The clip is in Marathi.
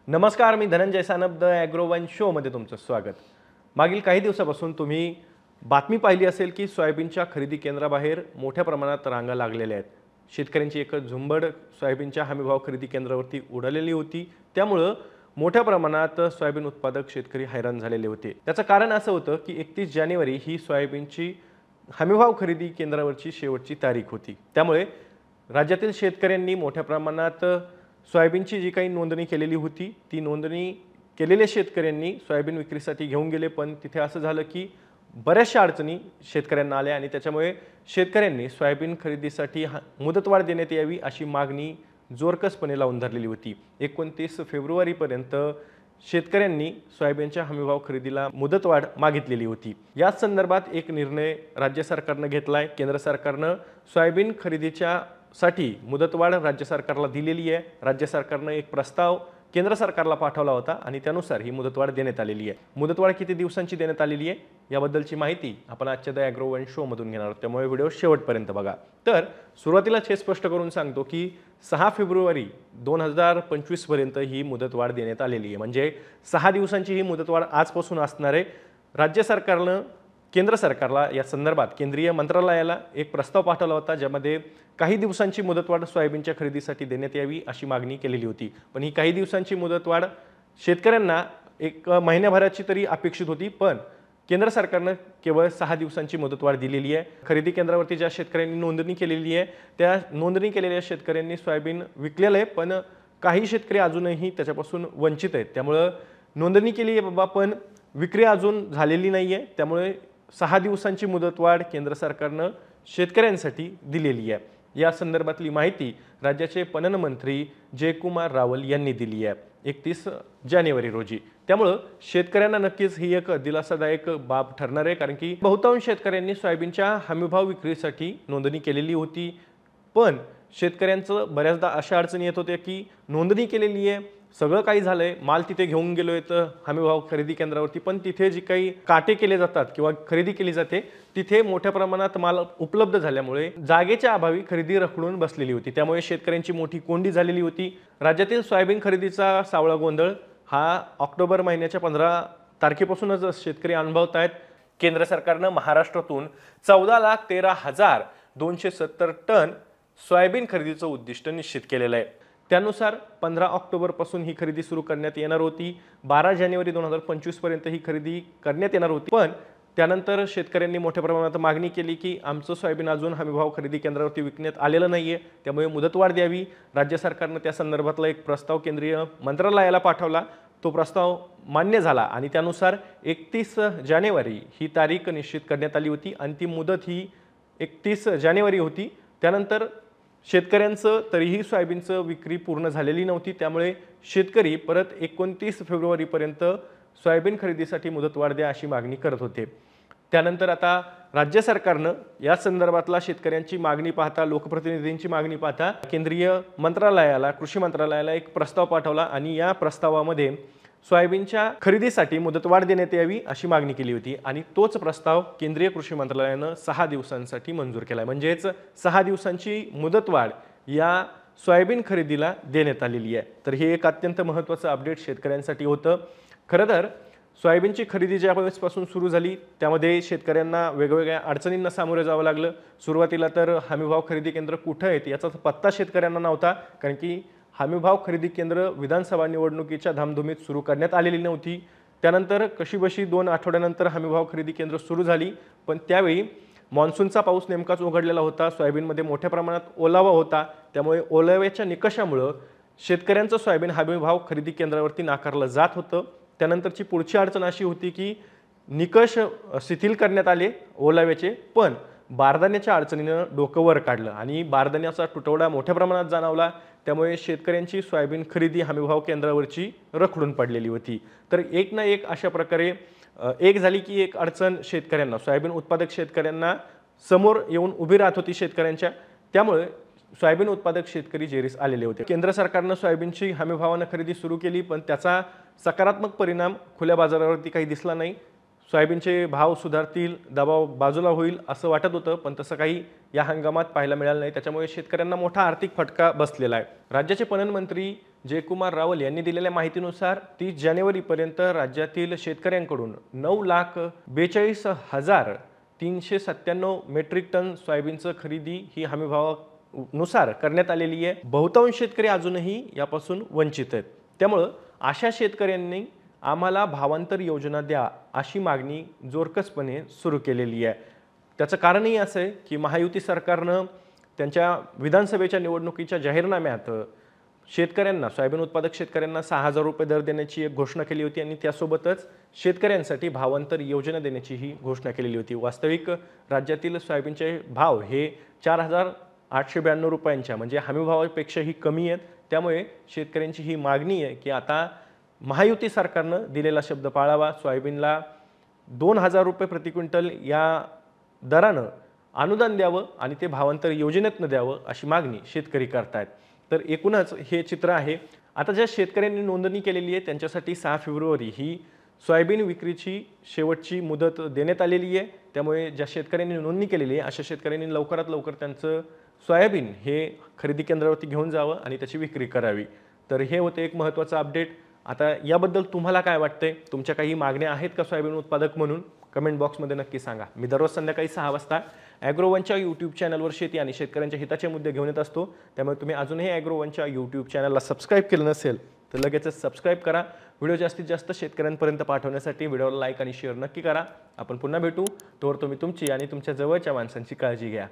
नमस्कार, मी धनंजय सानप द ॲग्रोवन शोमध्ये तुमचं स्वागत। मागील काही दिवसापासून तुम्ही बातमी पाहिली असेल की सोयाबीनच्या खरेदी केंद्राबाहेर मोठ्या प्रमाणात रांगा लागलेल्या आहेत। शेतकऱ्यांची एक झुंबड सोयाबीनच्या हमीभाव खरेदी केंद्रावरती उडालेली होती। त्यामुळे मोठ्या प्रमाणात सोयाबीन उत्पादक शेतकरी हैराण झालेले होते। त्याचं कारण असं होतं की 31 जानेवारी ही सोयाबीनची हमीभाव खरेदी केंद्रावरची शेवटची तारीख होती। त्यामुळे राज्यातील शेतकऱ्यांनी मोठ्या प्रमाणात सोयाबीनची जी काही नोंदणी केलेली होती ती नोंदणी केलेल्या शेतकऱ्यांनी सोयाबीन विक्रीसाठी घेऊन गेले, पण तिथे असं झालं की बऱ्याचशा अडचणी शेतकऱ्यांना आल्या आणि त्याच्यामुळे शेतकऱ्यांनी सोयाबीन खरेदीसाठी मुदतवाढ देण्यात यावी अशी मागणी जोरकसपणे लावून धरलेली होती। 29 फेब्रुवारीपर्यंत शेतकऱ्यांनी सोयाबीनच्या हमीभाव खरेदीला मुदतवाढ मागितलेली होती। याच संदर्भात एक निर्णय राज्य सरकारने घेतलाय। केंद्र सरकारने सोयाबीन खरेदीच्या साठी मुदतवाढ राज्य सरकारला दिलेली आहे। राज्य सरकारने एक प्रस्ताव केंद्र सरकारला पाठवला होता आणि त्यानुसार ही मुदतवाढ देण्यात आलेली आहे। मुदतवाढ किती दिवसांची देण्यात आलेली आहे याबद्दलची माहिती आपण आजच्या द ॲग्रोवन शो मधून घेणार आहोत, त्यामुळे व्हिडिओ शेवटपर्यंत बघा। तर सुरुवातीलाच हे स्पष्ट करून सांगतो की 6 फेब्रुवारी 2025 पर्यंत ही मुदतवाढ देण्यात आलेली आहे। म्हणजे 6 दिवसांची ही मुदतवाढ आजपासून असणार आहे। राज्य सरकारने केंद्र सरकारला या संदर्भात केंद्रीय मंत्रालयाला एक प्रस्ताव पाठवला होता, ज्यामध्ये काही दिवसांची मुदतवाढ सोयाबीनच्या खरेदीसाठी देण्यात यावी अशी मागणी केलेली होती। पण ही काही दिवसांची मुदतवाढ शेतकऱ्यांना एक महिन्याभराची तरी अपेक्षित होती, पण केंद्र सरकारने केवळ 6 दिवसांची मुदतवाढ दिलेली आहे। खरेदी केंद्रावरती ज्या शेतकऱ्यांनी नोंदणी केलेली आहे त्या नोंदणी केलेल्या शेतकऱ्यांनी सोयाबीन विकलेलं आहे, पण काही शेतकरी अजूनही त्याच्यापासून वंचित आहेत। त्यामुळे नोंदणी केली आहे बाबा, पण विक्री अजून झालेली नाहीये। त्यामुळे 6 दिवसांची मुदतवाढ केंद्र सरकारने शेतकऱ्यांसाठी दिलेली आहे। या संदर्भातली माहिती राज्याचे पणन मंत्री जयकुमार रावल यांनी दिली आहे 31 जानेवारी रोजी। त्यामुळे शेतकऱ्यांना नक्कीच ही एक दिलासादायक बाब ठरणार आहे, कारण की बहुतांश शेतकऱ्यांनी सोयाबीनच्या हमीभाव विक्रीसाठी नोंदणी केलेली होती, पण शेतकऱ्यांचं बऱ्याचदा अशा अडचणी येत होत्या की नोंदणी केलेली आहे, सगळं काही झालंय, माल तिथे घेऊन गेलोय तर हमीभाव खरेदी केंद्रावरती, पण तिथे जी काही काटे केले जातात किंवा खरेदी केली जाते तिथे मोठ्या प्रमाणात माल उपलब्ध झाल्यामुळे जागेच्या अभावी खरेदी रखडून बसलेली होती। त्यामुळे शेतकऱ्यांची मोठी कोंडी झालेली होती। राज्यातील सोयाबीन खरेदीचा सावळा गोंधळ हा ऑक्टोबर महिन्याच्या 15 तारखेपासूनच शेतकरी अनुभवत आहेत। केंद्र सरकारने महाराष्ट्रातून 14,13,270 टन सोयाबीन खरेदीचं उद्दिष्ट निश्चित केलेलं आहे। त्यानुसार 15 ऑक्टोबर पासून ही खरेदी सुरू करण्यात येणार होती। 12 जानेवारी 2025 पर्यंत ही खरेदी करण्यात येणार होती, पण त्यानंतर शेतकऱ्यांनी मोठ्या प्रमाणात मागणी केली की आमचं सोयाबीन अजून हमीभाव खरेदी केंद्रावरती विकण्यात आलेलं नाहीये, त्यामुळे मुदतवाढ द्यावी। राज्य सरकारने त्या संदर्भातला एक प्रस्ताव केंद्रीय मंत्रालयाला पाठवला। तो प्रस्ताव मान्य झाला आणि त्यानुसार 31 जानेवारी ही तारीख निश्चित करण्यात आली होती। अंतिम मुदत ही 31 जानेवारी होती। त्यानंतर शेतकऱ्यांचं तरीही सोयाबीनचं विक्री पूर्ण झालेली नव्हती, त्यामुळे शेतकरी परत 29 फेब्रुवारीपर्यंत सोयाबीन खरेदीसाठी मुदतवाढ द्या अशी मागणी करत होते। त्यानंतर आता राज्य सरकारनं या संदर्भातला शेतकऱ्यांची मागणी पाहता, लोकप्रतिनिधींची मागणी पाहता केंद्रीय मंत्रालयाला, कृषी मंत्रालयाला एक प्रस्ताव पाठवला आणि या प्रस्तावामध्ये सोयाबीनच्या खरेदीसाठी मुदतवाढ देण्यात यावी अशी मागणी केली होती आणि तोच प्रस्ताव केंद्रीय कृषी मंत्रालयाने 6 दिवसांसाठी मंजूर केला। म्हणजेच 6 दिवसांची मुदतवाढ या सोयाबीन खरेदीला देण्यात आलेली आहे। तर हे एक अत्यंत महत्त्वाचं अपडेट शेतकऱ्यांसाठी होतं। खरं तर सोयाबीनची खरेदी ज्यावेळेसपासून सुरू झाली त्यामध्ये शेतकऱ्यांना वेगवेगळ्या अडचणींना सामोरे जावं लागलं। सुरुवातीला तर हमीभाव खरेदी केंद्र कुठे आहेत याचा पत्ता शेतकऱ्यांना नव्हता, कारण की हमीभाव खरेदी केंद्र विधानसभा निवडणुकीच्या धामधुमीत सुरू करण्यात आलेली नव्हती। त्यानंतर कशीबशी 2 आठवड्यानंतर हमीभाव खरेदी केंद्र सुरू झाली, पण त्यावेळी मान्सूनचा पाऊस नेमकाच उघडलेला होता। सोयाबीनमध्ये मोठ्या प्रमाणात ओलावा होता, त्यामुळे ओलाव्याच्या निकषामुळे शेतकऱ्यांचं सोयाबीन हमीभाव खरेदी केंद्रावरती नाकारलं जात होतं। त्यानंतरची पुढची अडचण अशी होती की निकष शिथिल करण्यात आले ओलाव्याचे, पण बारदाण्याच्या अडचणीनं डोकं वर काढलं आणि बारदाण्याचा तुटवडा मोठ्या प्रमाणात जाणवला। त्यामुळे शेतकऱ्यांची सोयाबीन खरेदी हमीभाव केंद्रावरची रखडून पडलेली होती। तर एक ना एक अशा प्रकारे एक झाली की एक अडचण शेतकऱ्यांना, सोयाबीन उत्पादक शेतकऱ्यांना समोर येऊन उभी राहत होती शेतकऱ्यांच्या। त्यामुळे सोयाबीन उत्पादक शेतकरी जेरीस आलेले होते। केंद्र सरकारने सोयाबीनची हमीभावाने खरेदी सुरू केली, पण त्याचा सकारात्मक परिणाम खुल्या बाजारावरती काही दिसला नाही। सोयाबीनचे भाव सुधारतील, दबाव बाजूला होईल असं वाटत होतं, पण तसं काही या हंगामात पाहायला मिळालं नाही। त्याच्यामुळे शेतकऱ्यांना मोठा आर्थिक फटका बसलेला आहे। राज्याचे पणन मंत्री जयकुमार रावल यांनी दिलेल्या माहितीनुसार 30 जानेवारीपर्यंत राज्यातील शेतकऱ्यांकडून 9,42,397 मेट्रिक टन सोयाबीनचं खरेदी ही हमीभावानुसार करण्यात आलेली आहे। बहुतांश शेतकरी अजूनही यापासून वंचित आहेत। त्यामुळे अशा शेतकऱ्यांनी आम्हाला भावांतर योजना द्या अशी मागणी जोरकसपणे सुरू केलेली आहे। त्याचं कारणही असं आहे की महायुती सरकारनं त्यांच्या विधानसभेच्या निवडणुकीच्या जाहीरनाम्यात शेतकऱ्यांना, सोयाबीन उत्पादक शेतकऱ्यांना 6,000 रुपये दर देण्याची एक घोषणा केली होती आणि त्यासोबतच शेतकऱ्यांसाठी भावांतर योजना देण्याची ही घोषणा केलेली होती। वास्तविक राज्यातील सोयाबीनचे भाव हे 4,892 रुपयांच्या म्हणजे हमीभावापेक्षाही कमी आहेत। त्यामुळे शेतकऱ्यांची ही मागणी आहे की आता महायुती सरकारनं दिलेला शब्द पाळावा, सोयाबीनला 2,000 रुपये प्रति क्विंटल या दरानं अनुदान द्यावं आणि ते भावांतर योजनेतनं द्यावं अशी मागणी शेतकरी करतायत। तर एकूणच हे चित्र आहे। आता ज्या शेतकऱ्यांनी नोंदणी केलेली आहे त्यांच्यासाठी 6 फेब्रुवारी ही सोयाबीन विक्रीची शेवटची मुदत देण्यात आलेली आहे। त्यामुळे ज्या शेतकऱ्यांनी नोंदणी केलेली आहे अशा शेतकऱ्यांनी लवकरात लवकर त्यांचं सोयाबीन हे खरेदी केंद्रावरती घेऊन जावं आणि त्याची विक्री करावी। तर हे होते एक महत्त्वाचं अपडेट। आता याबद्दल तुम्हाला काय वाटतंय? तुमच्या काही मागण्या आहेत का सोयाबीन उत्पादक म्हणून? कमेंट बॉक्समध्ये नक्की सांगा। मी दररोज संध्याकाळी 6 वाजता ॲग्रोवनच्या यूट्यूब चॅनलवर शेती आणि शेतकऱ्यांच्या हिताचे मुद्दे घेऊन येत असतो। त्यामुळे तुम्ही अजूनही ॲग्रोवनच्या यूट्यूब चॅनलला सबस्क्राईब केलं नसेल तर लगेचच सबस्क्राईब करा। व्हिडिओ जास्तीत जास्त शेतकऱ्यांपर्यंत पाठवण्यासाठी व्हिडिओला लाईक आणि शेअर नक्की करा। आपण पुन्हा भेटू। तोवर तुम्ही तुमची आणि तुमच्या जवळच्या माणसांची काळजी घ्या।